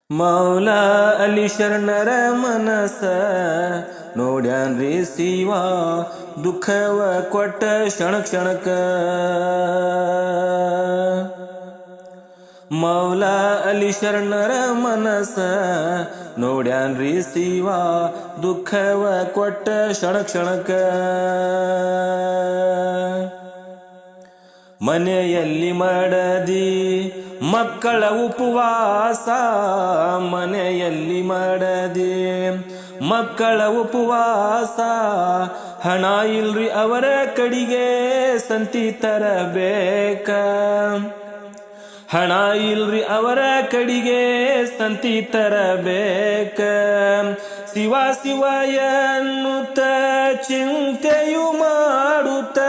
ಮೌಲಾ ಅಲಿ ಶರಣರ ಮನಸ ನೋಡ್ಯಾನ್ರಿ ಶಿವ ದುಃಖವ ಕೊಟ್ಟ ಕ್ಷಣ ಕ್ಷಣಕ. ಮೌಲಾ ಅಲಿ ಶರಣರ ಮನಸ ನೋಡ್ಯಾನ್ರಿ ಶಿವ ದುಃಖವ ಕೊಟ್ಟ ಕ್ಷಣ ಕ್ಷಣಕ. ಮನೆಯಲ್ಲಿ ಮಾಡದಿ ಮಕ್ಕಳ ಉಪವಾಸ, ಮನೆಯಲ್ಲಿ ಮಾಡದಿ ಮಕ್ಕಳ ಉಪವಾಸ, ಹಣ ಇಲ್ರಿ ಅವರ ಕಡಿಗೆ ಸಂತಿ ತರಬೇಕ, ಹಣ ಇಲ್ರಿ ಅವರ ಕಡಿಗೆ ಸಂತಿ ತರಬೇಕ. ಶಿವ ಶಿವ ಎನ್ನುತ್ತ ಚಿಂತೆಯು ಮಾಡುತ್ತ,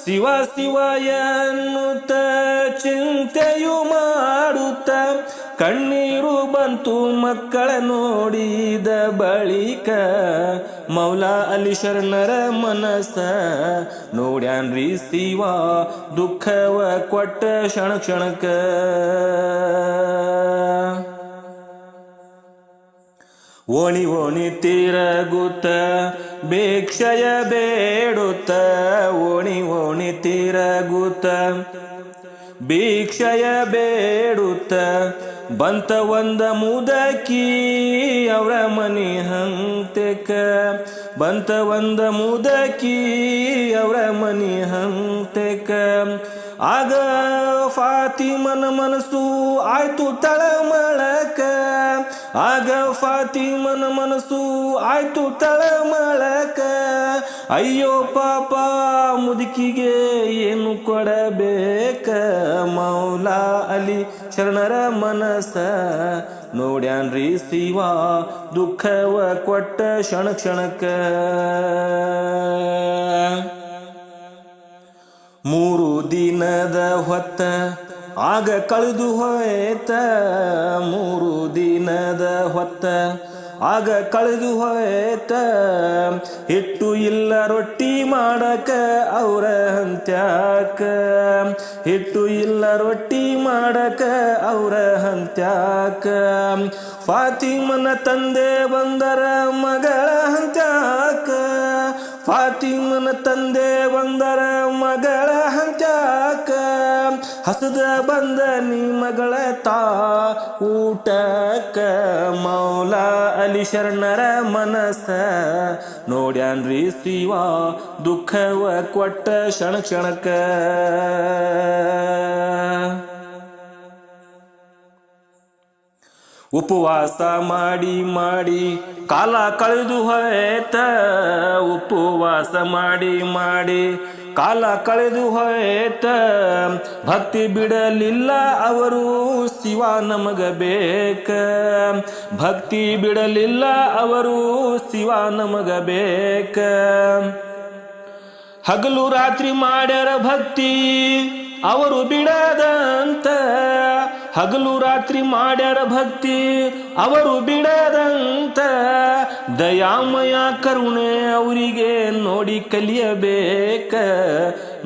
ಶಿವ ಶಿವ ಎನ್ನುತ್ತ ಚಿಂತೆಯು ಮಾಡುತ್ತ, ಕಣ್ಣೀರು ಬಂತು ಮಕ್ಕಳ ನೋಡಿದ ಬಳಿಕ. ಮೌಲಾ ಅಲಿ ಶರಣರ ಮನಸ ನೋಡ್ಯಾನ್ರಿ ಶಿವ ದುಃಖವ ಕೊಟ್ಟ ಕ್ಷಣ ಕ್ಷಣಕ. ಓಣಿ ಓಣಿ ತಿರಗುತ್ತ ಭಿಕ್ಷಯ ಬೇಡುತ್ತ, ಓಣಿ ಓಣಿ ತಿರಗುತ್ತ ಭಿಕ್ಷಯ ಬೇಡುತ್ತ, ಬಂತ ಒಂದ ಮುದಕಿ ಅವರ ಮನಿ ಹಂತೆಕ, ಬಂತ ಒಂದ ಮುದಕಿ ಅವರ ಮನಿ ಹಂತೆಕ. ಆಗ ಫಾತಿಮನ ಮನಸ್ಸು ಆಯ್ತು ತಳಮಳಕ, ಆಗ ಫಾತಿಮನ ಮನಸ್ಸು ಆಯ್ತು ತಳಮಳಕ. ಅಯ್ಯೋ ಪಾಪ ಮುದುಕಿಗೆ ಏನು ಕೊಡಬೇಕ. ಮೌಲಾ ಅಲಿ ಶರಣರ ಮನಸ ನೋಡ್ಯಾನ್ರಿ ಶಿವ ದುಃಖವ ಕೊಟ್ಟ ಕ್ಷಣ ಕ್ಷಣಕ. ಮೂರು ದಿನದ ಹೊತ್ತ ಆಗ ಕಳೆದು ಹೋಯ್ತ, ಮೂರು ದಿನದ ಹೊತ್ತ ಆಗ ಕಳೆದು ಹೋಯ್ತ. ಹಿಟ್ಟು ಇಲ್ಲ ರೊಟ್ಟಿ ಮಾಡಕ ಅವರ ಹಂತ್ಯಾಕ, ಹಿಟ್ಟು ಇಲ್ಲ ರೊಟ್ಟಿ ಮಾಡಕ ಅವರ ಹಂತ್ಯಾಕ. ಫಾತಿಮನ ತಂದೆ ಬಂದರ ಮಗಳ ಹಂತ್ಯಾಕ, ಫಾತಿಮನ ತಂದೆ ಬಂದರ ಮಗಳ ಹಂತ್ಯಾಕ. ಹಸದ ಬಂದ ನೀ ಮಗಳ ತಾ ಊಟಕ. ಮೌಲಾ ಅಲಿ ಶರಣರ ಮನಸ ನೋಡ್ಯಾನ್ರಿ ಶಿವ ದುಃಖವ ಕೊಟ್ಟ ಕ್ಷಣ ಕ್ಷಣಕ. ಉಪವಾಸ ಮಾಡಿ ಮಾಡಿ ಕಾಲ ಕಳೆದು ಹೋಯ್ತ, ಉಪವಾಸ ಮಾಡಿ ಮಾಡಿ ಕಾಲ ಕಳೆದು ಹೋಯ್ತ. ಭಕ್ತಿ ಬಿಡಲಿಲ್ಲ ಅವರು ಶಿವ ನಮಗ ಬೇಕ, ಭಕ್ತಿ ಬಿಡಲಿಲ್ಲ ಅವರು ಶಿವ ನಮಗ ಬೇಕ. ಹಗಲು ರಾತ್ರಿ ಮಾಡ್ಯಾರ ಭಕ್ತಿ ಅವರು ಬಿಡದಂತ, ಹಗಲು ರಾತ್ರಿ ಮಾಡ್ಯಾರ ಭಕ್ತಿ ಅವರು ಬಿಡದಂತ. ದಯಾಮಯ ಕರುಣೆ ಅವರಿಗೆ ನೋಡಿ ಕಲಿಯಬೇಕ.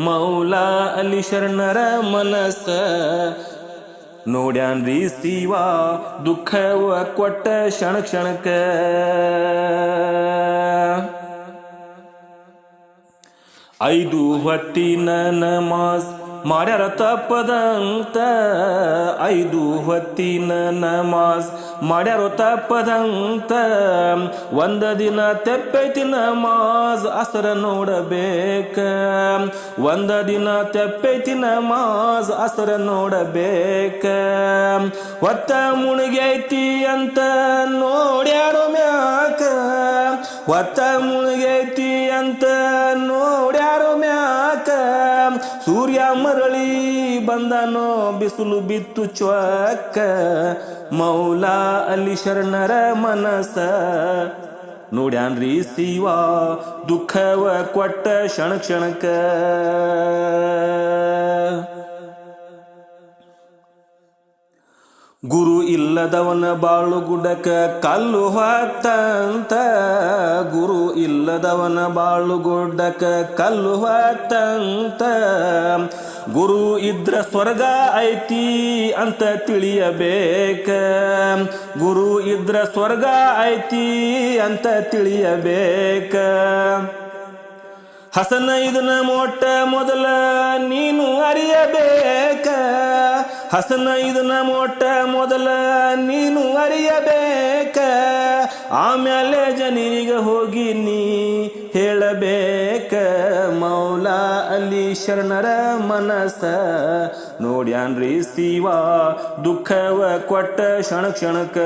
ಮೌಲಾ ಅಲಿ ಶರಣರ ಮನಸ ನೋಡ್ಯಾನ್ರಿ ಶಿವ ದುಃಖವ ಕೊಟ್ಟ ಕ್ಷಣ ಕ್ಷಣಕ. ಐದು ಹೊತ್ತಿನ ನಮಾಜ್ ಮಾಡ್ಯಾರ ತಪ್ಪದಂತ, ಐದು ಹೊತ್ತಿನ ನಮಾಜ್ ಮಾಡ್ಯಾರ ತಪ್ಪದಂತ. ಒಂದ ದಿನ ತೆಪ್ಪೈತಿ ನಮಾಜ್ ಅಸರ ನೋಡಬೇಕ, ಒಂದ ದಿನ ತೆಪ್ಪೈತಿ ನಮಾಜ್ ಅಸರ ನೋಡಬೇಕ. ಹೊತ್ತ ಮುಳುಗೈತಿ ಅಂತ ನೋಡ್ಯಾರೋ ಮ್ಯಾಕ, ಹೊತ್ತ ಮುಳುಗೈತಿ ಅಂತ ನೋಡ್ಯಾರೋ ಮ್ಯಾಕ. ಸೂರ್ಯ ಮರಳಿ ಬಂದನೋ ಬಿಸಿಲು ಬಿತ್ತು ಚ್ವಕ್ಕ. ಮೌಲಾ ಅಲಿ ಶರಣರ ಮನಸ ನೋಡ್ಯಾನ್ರಿ ಶಿವ ದುಃಖವ ಕೊಟ್ಟ ಕ್ಷಣ ಕ್ಷಣಕ. ಗುರು ಇಲ್ಲದವನ ಬಾಳು ಗುಡಕ ಕಲ್ಲು ಹೊತ್ತಂತ ಗುರು ಇಲ್ಲದವನ ಬಾಳು ಗುಡ್ಡಕ ಕಲ್ಲು ಹೊತ್ತಂತ ಗುರು ಇದ್ರ ಸ್ವರ್ಗ ಐತಿ ಅಂತ ತಿಳಿಯಬೇಕ ಗುರು ಇದ್ರ ಸ್ವರ್ಗ ಐತಿ ಅಂತ ತಿಳಿಯಬೇಕ ಹಸನ ಇದನ್ನ ಮೊಟ್ಟ ಮೊದಲ ನೀನು ಅರಿಯಬೇಕ ಹಸನ ಇದನ್ನ ಮೊಟ್ಟ ಮೊದಲ ನೀನು ಅರಿಯಬೇಕ ಆಮೇಲೆ ಜನರಿಗೆ ಹೋಗಿ ನೀ ಹೇಳಬೇಕ ಮೌಲಾ ಅಲಿ ಶರಣರ ಮನಸ್ಸ ನೋಡ್ಯಾನ್ರಿ ಶಿವ ದುಃಖವ ಕೊಟ್ಟ ಕ್ಷಣ ಕ್ಷಣಕ್ಕ